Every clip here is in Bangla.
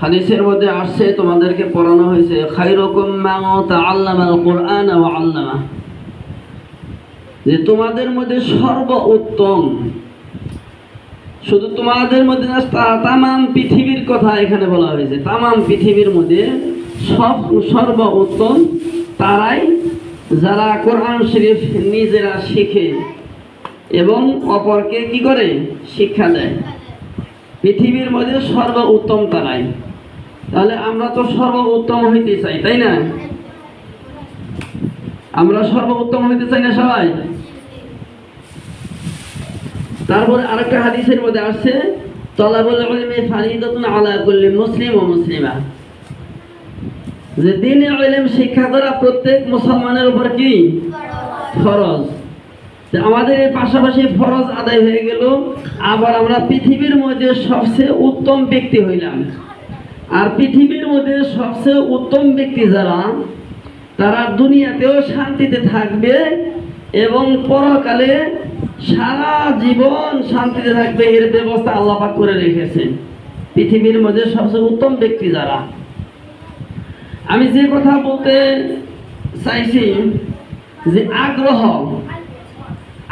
হাদিসের মধ্যে আসছে, তোমাদেরকে পড়ানো হয়েছে খায়রুকুম মান তাআল্লামাল কুরআন ওয়া আল্লামা, যে তোমাদের মধ্যে সর্বোত্তম, শুধু তোমাদের মধ্যে না, তামাম পৃথিবীর কথা এখানে বলা হয়েছে। তামাম পৃথিবীর মধ্যে সর্বোত্তম তারাই যারা কোরআন শরীফ নিজেরা শিখে এবং অপরকে কি করে শিক্ষা দেয়। পৃথিবীর মধ্যে সর্বোত্তম তারাই। তাহলে আমরা তো সর্বোত্তম হইতে চাই, তাই না? আমরা সর্বোত্তম হইতে চাই না সবাই? তারপরে আরেকটা হাদিসের মধ্যে আসছে তলাবুল ইলমি ফারিদাতুন আলা কুল্লি মুসলিম ওয়া মুসলিমা, যে দ্বীনের ইলম শিক্ষা করা প্রত্যেক মুসলমানের উপর কি ফরজ। আমাদের এই পাশাপাশি ফরজ আদায় হয়ে গেল, আবার আমরা পৃথিবীর মধ্যে সবচেয়ে উত্তম ব্যক্তি হইলাম। আর পৃথিবীর মধ্যে সবচেয়ে উত্তম ব্যক্তি যারা, তারা দুনিয়াতেও শান্তিতে থাকবে এবং পরকালে সারা জীবন শান্তিতে থাকবে, এর ব্যবস্থা আল্লাহ পাক করে রেখেছেন। পৃথিবীর মধ্যে সবচেয়ে উত্তম ব্যক্তি যারা, আমি যে কথা বলতে চাইছি যে আগ্রহ,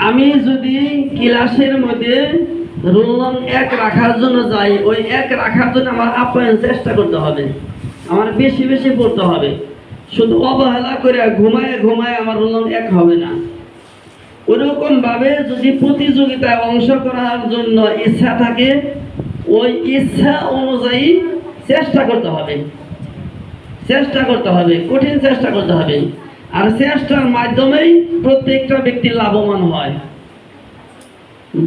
আমি যদি ক্লাসের মধ্যে রোল নং 1 রাখার জন্য যাই, ওই 1 রাখার জন্য আমার আপ্রাণ চেষ্টা করতে হবে, আমার বেশি বেশি পড়তে হবে। শুধু অবহেলা করে ঘুমায় ঘুমায় আমার রোল নং 1 হবে না। ওরকম ভাবে যদি প্রতিযোগিতায় অংশ করার জন্য ইচ্ছা থাকে, ওই ইচ্ছা অনুযায়ী চেষ্টা করতে হবে, চেষ্টা করতে হবে, কঠিন চেষ্টা করতে হবে। আর চেষ্টার মাধ্যমেই প্রত্যেকটা ব্যক্তি লাভবান হয়।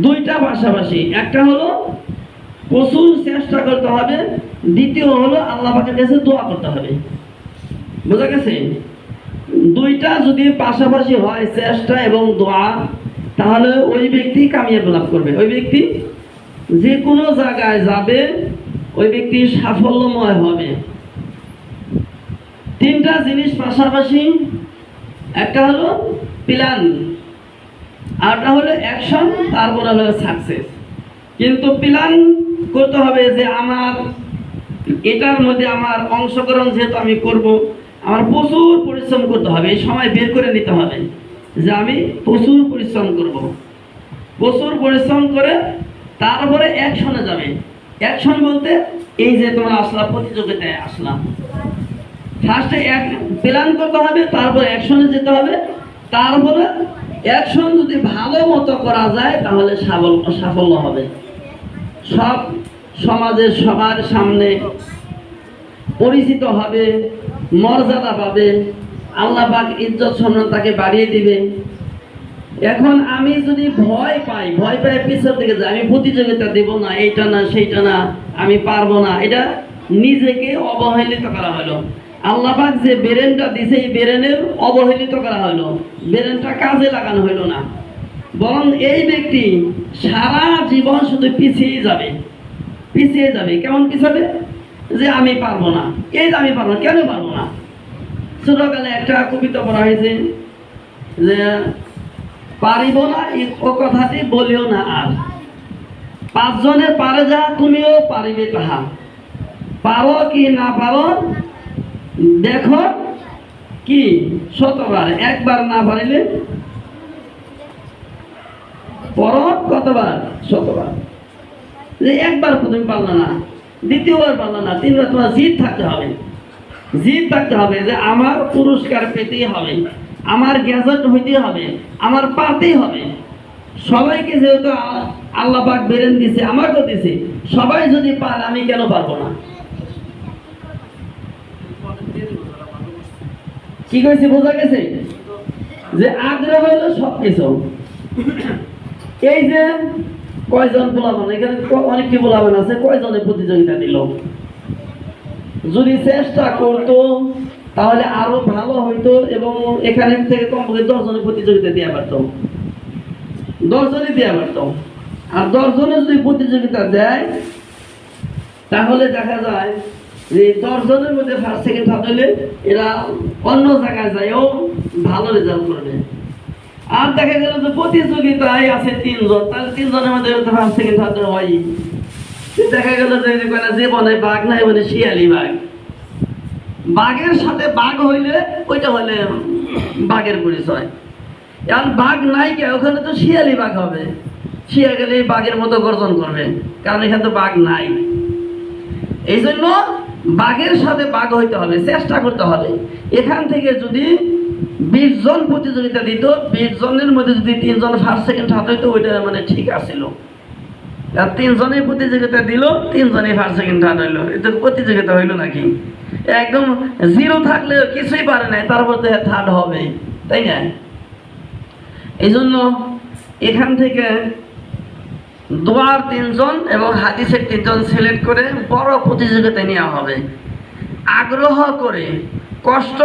দুইটা পাশাপাশি, একটা হলো প্রচুর চেষ্টা করতে হবে, দ্বিতীয় হলো আল্লাহ পাকের কাছে দোয়া করতে হবে। বোঝা গেছে? দুইটা যদি পাশাপাশি হয়, চেষ্টা এবং দোয়া, তাহলে ওই ব্যক্তি কামিয়াবি লাভ করবে। ওই ব্যক্তি যে কোনো জায়গায় যাবে, ওই ব্যক্তি সাফল্যময় হবে। তিনটা জিনিস পাশাপাশি, একটা হলো প্ল্যান, আরটা হলো অ্যাকশন, তারপর হলো সাকসেস। কিন্তু প্ল্যান করতে হবে যে আমার এটার মধ্যে আমার অংশগ্রহণ যেহেতু আমি করব, আমার প্রচুর পরিশ্রম করতে হবে, এই সময় বের করে নিতে হবে যে আমি প্রচুর পরিশ্রম করব। প্রচুর পরিশ্রম করে তারপরে অ্যাকশনে যাবে। অ্যাকশন বলতে এই যে তোমরা আসলাম, প্রতিযোগিতায় আসলাম, ফার্স্টে প্ল্যান করতে হবে, তারপরে অ্যাকশনে যেতে হবে। তারপরে অ্যাকশন যদি ভালো মতো করা যায়, তাহলে সাফল্য হবে। সব সমাজের সবার সামনে পরিচিত হবে, মর্যাদা পাবে, আল্লাহ পাক ইজ্জত সম্মান তাকে বাড়িয়ে দিবে। এখন আমি যদি ভয় পাই পিছন থেকে যাই, আমি প্রতিযোগিতা দেব না, এইটা না সেইটা না, আমি পারবো না, এটা নিজেকে অবহেলিত করা হলো। আল্লাহ পাক যে ব্রেনটা দিছে, এই ব্রেনের অবহেলিত করা হলো, ব্রেনটা কাজে লাগানো হলো না। বরং এই ব্যক্তি সারা জীবন শুধু পিছিয়ে যাবে, পিছিয়ে যাবে। কেমন পিছাবে? যে আমি পারবো না, এই যে আমি পারবো না, কেন পারবো না? ছোটকালে একটা কবিতা পড়া হয়েছে যে পারিব না ও কথাটি বলিও না আর, 5 জনে পারে যা তুমিও পারিবে তাহা, পারো কি না পারো দেখো কি 100বার, একবার না পারিলে পর কতবার? 100বার। যে একবার তুমি পারলে না, দ্বিতীয়বার পারলে না, 3বার, তোমার জিদ থাকতে হবে, জিদ থাকতে হবে যে আমার পুরস্কার পেতেই হবে, আমার গ্যাজেট হইতে হবে, আমার পারতেই হবে। সবাইকে যেহেতু আল্লাহ পাক বেরেন দিছে, আমাকেও দিছে, সবাই যদি পারে আমি কেন পারবো না? কি কইছি বোঝা গেছে? যে আগ্রহ হলো সবকিছু। এই যে কয়জন বলাবেন, এখানে অনেকটি বলাবেন আছে, কয়জনে প্রতিযোগিতা দিল? যদি চেষ্টা করতো তাহলে আরো ভালো হইতো, এবং এখানে থেকে কমপক্ষে 10 জনের প্রতিযোগিতা দেওয়া পারতো, 10 জনই দেওয়া পারতো। আর 10 জনে যদি প্রতিযোগিতা দেয়, তাহলে দেখা যায় যে 10 জনের মধ্যে ফার্স্ট সেকেন্ড থার্ড হলে এরা অন্য জায়গায় যায়ও ভালো রেজাল্ট করবে। আর দেখা গেল যে প্রতিযোগিতায় আছে 3 জন, তাহলে 3 জনের মধ্যে ফার্স্ট সেকেন্ড থার্ড হয়, দেখা গেল যে বনে বাঘ নাই বলে শিয়ালি বাঘ, বাঘের সাথে বাঘ হইলে ওইটা হলে বাঘের পরিচয়। এখন বাঘ নাই কে, ওখানে তো শিয়ালি বাঘ হবে, শিয়ালি বাঘের মতো গর্জন করবে, কারণ এখানে তো বাঘ নাই। এই জন্য বাঘের সাথে বাঘ হইতে হবে, চেষ্টা করতে হবে। এখান থেকে যদি 20 জন প্রতিযোগিতা দিত, 20 জনের মধ্যে যদি 3 জন ফার্স্ট সেকেন্ড থার্ড হইতো, ওইটা মানে ঠিক আছিল। আর 3 জনের প্রতিযোগিতা দিল, 3 জনই ফার্স্ট সেকেন্ড থার্ড হইলো, এটা প্রতিযোগিতা হইলো নাকি? একদম জিরো থাকলে কিছুই পারে নাই, তারপর তো থার্ড হবে, তাই না? এই জন্য এখান থেকে দোয়ার 3 জন এবং হাদিসের 3 জন সিলেক্ট করে বড় প্রতিযোগিতা নেওয়া হবে, আগ্রহ করে, কষ্ট